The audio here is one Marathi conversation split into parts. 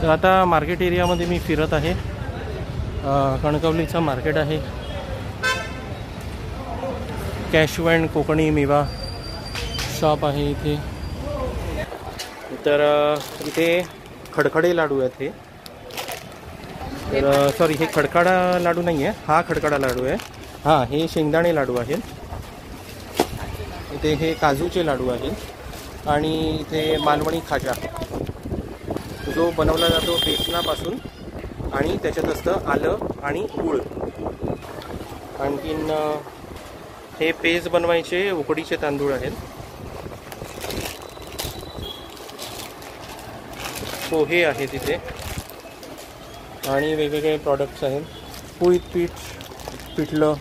तर आता मार्केट एरियामध्ये मी फिरत आहे. कणकवलीचं मार्केट आहे. कॅशू अँड कोकणी मेवा शॉप आहे इथे. तर इथे खडखडे लाडू आहेत. हे तर सॉरी, हे खडखडा लाडू नाही आहे, हा खडखडा लाडू आहे. हां, हे शेंगदाणे लाडू आहेत. इथे हे काजूचे लाडू आहेत. आणि इथे मालवणी खाजा जो बनवला जातो बेसनापासून आणि त्याच्यात असतं आलं आणि गूळ. आणखीन हे पेज बनवायचे उकडीचे तांदूळ आहेत. पोहे आहेत तिथे आणि वेगवेगळे प्रॉडक्ट्स आहेत. पोळीत पिठलं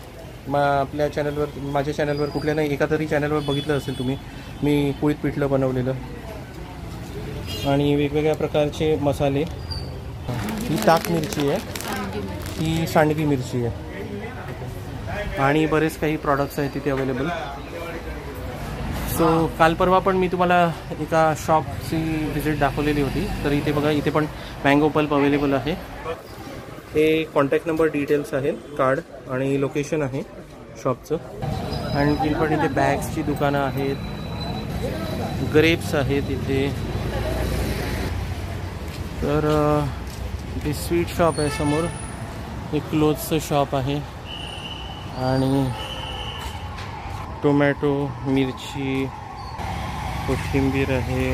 आपल्या चॅनलवर, माझ्या चॅनलवर कुठल्या नाही एका तरी चॅनलवर बघितलं असेल तुम्ही, मी पोळीत पिठलं बनवलेलं. आणि वेगवेगळ्या प्रकारचे मसाले. ही ताक मिरची आहे, ही सांडगी मिरची आहे आणि बरेच काही प्रॉडक्ट्स आहेत तिथे अवेलेबल. सो काल परवा पण मी तुम्हाला एका शॉपची व्हिजिट दाखवलेली होती. तर इथे बघा, इथे पण मँगो पल्प अवेलेबल आहे. हे कॉन्टॅक्ट नंबर डिटेल्स आहेत, कार्ड आणि लोकेशन आहे शॉपचं. आणखी पण इथे बॅग्सची दुकानं आहेत, ग्रेप्स आहेत इथे. तर इथे स्वीट शॉप आहे समोर. एक क्लोथचं शॉप आहे आणि टोमॅटो, मिरची, कोथिंबीर आहे.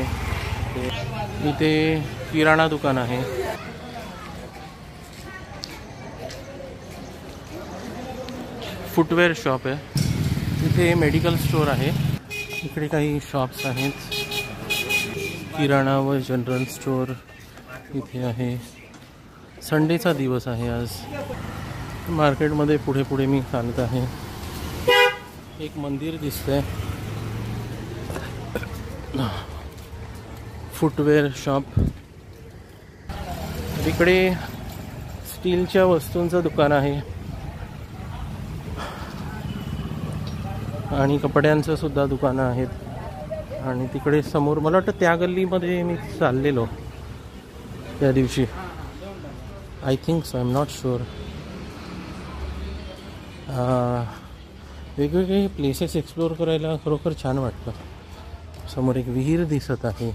इथे किराणा दुकान आहे. फुटवेअर शॉप आहे. इथे मेडिकल स्टोअर आहे. इकडे काही शॉप्स आहेत. किराणा व जनरल स्टोअर इथे आहे. संडेचा दिवस आहे आज. मार्केटमध्ये पुढे पुढे मी चालत आहे. एक मंदिर दिसतंय. Footwear shop. इकडे स्टीलच्या वस्तूंचं दुकान आहे आणि कपड्यांचं सुद्धा दुकानं आहेत. आणि तिकडे समोर मला वाटतं त्या गल्लीमध्ये मी चाललेलो त्या दिवशी. I think so, I am not sure. वेगवेगळे प्लेसेस एक्सप्लोअर करायला खरोखर छान वाटतं. समोर एक विहीर दिसत आहे.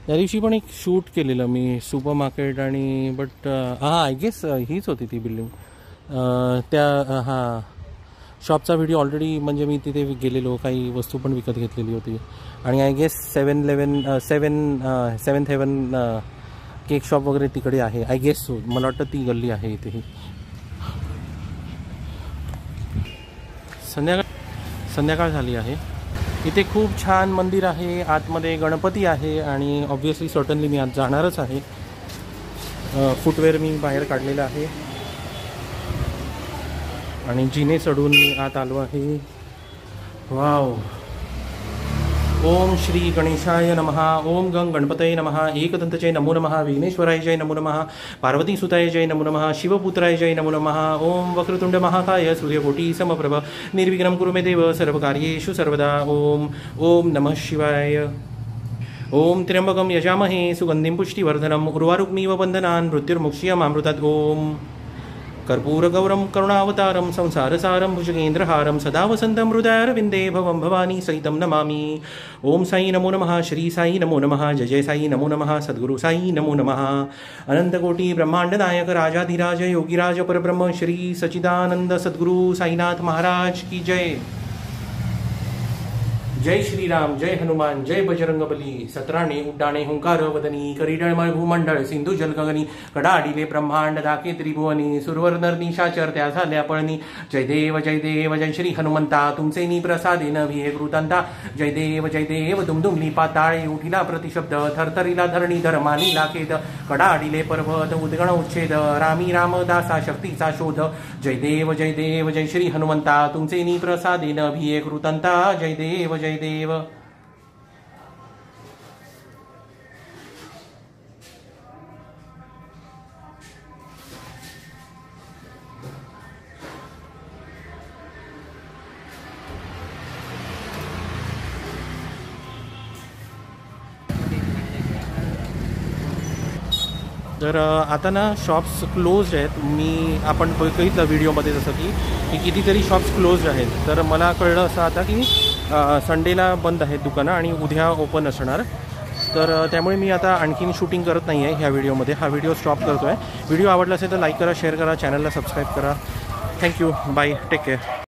त्या दिवशी पण एक शूट केलेलं मी सुपर मार्केट आणि बट आय गेस हीच होती ती बिल्डिंग. त्या शॉपचा व्हिडिओ ऑलरेडी, म्हणजे मी तिथे गेलेलो, काही वस्तू पण विकत घेतलेली होती. आणि I guess 7th heaven cake shop वगैरे तिकडे आहे. आय गेस सो, मला वाटतं ती गल्ली आहे इथेही. संध्याकाळ झाली आहे. इथे खूप छान मंदिर आहे. आतमध्ये गणपती आहे आणि ऑब्व्हियसली सर्टनली मी आज जाणारच आहे. फुटवेअर मी बाहेर काढलेलं आहे आणि जिने चढून मी आत आलो आहे. वाव. ओम श्री गणेशाय नमः. ओम गंग गणपतये नमः. एकदंतजय नमो नमः. विघ्नेश्वराय जय नमो नमः. पार्वतीसुताय जय नमो नमः. शिवपुत्राय जय नमो नमः. ओम वक्रतुंड महाकाय सूर्यकोटी समप्रभ निर्विघ्नं कुरु मे देव सर्वकार्येषु सर्वदा. ओम ओम नमः शिवाय. ओम त्र्यंबकं यजामहे सुगंधिं पुष्टिवर्धनम् उर्वारुक्मिव बन्धनान् मृत्युर्मुक्ष्यमामृतात्. ओम कर्पूरगौरं करुणावतारं संसारसारं भुजगेन्द्रहारं सदा वसन्तं हृदयारविन्दे भवं भवानी सहितं नमामि. ओम साई नमो नमः. श्री साई नमो नमः. जय जय साई नमो नमः. सद्गुरु साई नमो नमः. अनंतकोटी ब्रह्मांड नायक राजाधिराज योगीराज परब्रह्म श्री सच्चिदानंद सद्गुरु साईनाथ महाराज की जय. जय श्रीराम, जय हनुमान, जय बजरंगबली. सतराणे उड्डाणे हुंकार वदनी करीडळमळ भूमंडळ सिंधू जलगगनी कडाडिले ब्रह्मांड दाके त्रिभुवनी सुरवर नर निशाचर त्या झाल्या पळणी. जय देव जय श्री हनुमंता तुमचे नि प्रसादेन विहे कृतांता. जय देव दुमदुमली पाताळे उठिला प्रतिशब्द थरथरीला धरणी धर्मानी लाखेद. कडाडिले पर्वत उद्गण उच्छेद रामी रामदासा शक्तीचा शोध. जय देव जय श्री हनुमंता तुमचे नि प्रसादेन विहे कृतांता. जय देव जय देव. तर आता ना शॉप्स क्लोज्ड आहेत. आपण बघितलं व्हिडिओमध्ये जसं की कितीतरी शॉप्स क्लोज्ड आहेत. तर मला कळलं असं आता की संडेला बंद आहेत दुकानं आणि उद्या ओपन असणार. तर त्यामुळे मी आता आणखीन शूटिंग करत नाही आहे ह्या व्हिडिओमध्ये. हा व्हिडिओ स्टॉप करतो आहे. व्हिडिओ आवडला असेल तर लाईक करा, शेअर करा, चॅनलला सबस्क्राईब करा. थँक्यू. बाय. Take care.